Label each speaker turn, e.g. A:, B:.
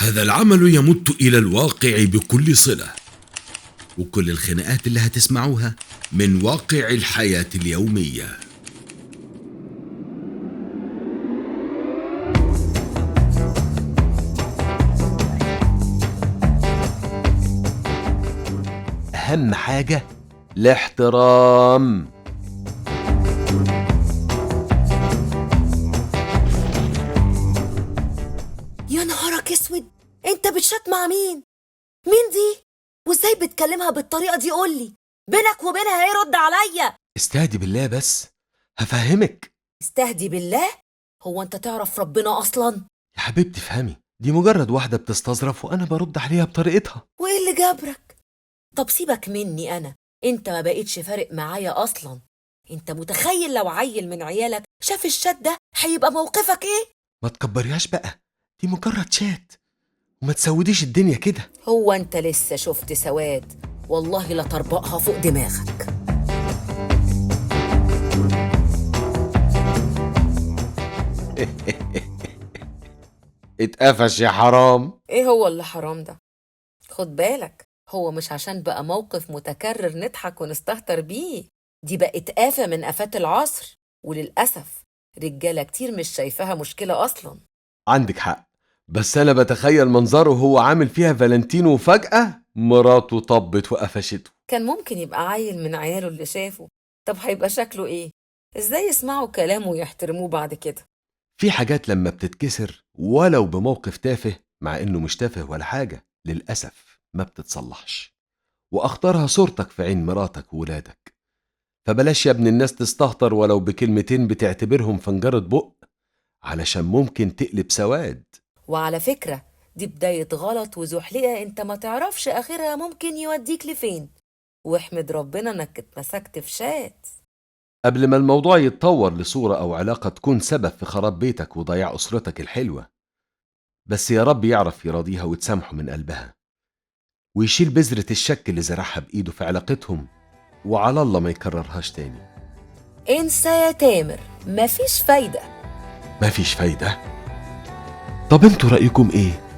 A: هذا العمل يمت إلى الواقع بكل صلة، وكل الخناقات اللي هتسمعوها من واقع الحياة اليومية.
B: أهم حاجة الاحترام.
C: يا نهارك اسود، انت بتشات مع مين؟ مين دي؟ وازاي بتكلمها بالطريقة دي؟ قولي، بينك وبينها ايه؟ رد عليا.
B: استهدي بالله بس، هفهمك.
C: استهدي بالله؟ هو انت تعرف ربنا اصلا؟
B: يا حبيبتي افهمي، دي مجرد واحدة بتستظرف وأنا برد عليها بطريقتها.
C: وايه اللي جابرك؟ طب سيبك مني انا، انت ما بقيتش فارق معايا اصلا. انت متخيل لو عيل من عيالك شاف الشات ده هيبقى موقفك ايه؟
B: ما تكبريهاش بقى، دي مجرد شات، وما تسوديش الدنيا كده.
C: هو انت لسه شفت سواد؟ والله لا طربقها فوق دماغك.
B: اتقفش يا حرام.
C: ايه هو اللي حرام ده؟ خد بالك، هو مش عشان بقى موقف متكرر نضحك ونستهتر بيه، دي بقت آفة من آفات العصر، وللأسف رجالة كتير مش شايفاها مشكلة أصلا.
B: عندك حق، بس أنا بتخيل منظره وهو عامل فيها فالنتينو وفجأة مراته طبت وقفشته.
C: كان ممكن يبقى عيل من عياله اللي شافه، طب هيبقى شكله إيه؟ إزاي يسمعوا كلامه ويحترموه بعد كده؟
B: في حاجات لما بتتكسر ولو بموقف تافه، مع إنه مش تافه ولا حاجة، للأسف ما بتتصلحش، وأخطرها صورتك في عين مراتك وولادك. فبلاش يا ابن الناس تستهتر ولو بكلمتين بتعتبرهم فنجرة بق، علشان ممكن تقلب سواد.
C: وعلى فكرة، دي بداية غلط وزحلقة انت ما تعرفش آخرها ممكن يوديك لفين، واحمد ربنا انك اتمسكت في شات.
B: قبل ما الموضوع يتطور لصورة أو علاقة تكون سبب في خراب بيتك وضياع أسرتك الحلوة. بس يا رب يعرف يراضيها وتسامحه من قلبها، ويشيل بذرة الشك اللي زرعها بإيده في علاقتهم، وعلى الله ما يكررهاش تاني.
C: انسى يا تامر، مفيش فايدة.
B: مفيش فايدة؟ طب انتوا رأيكم ايه؟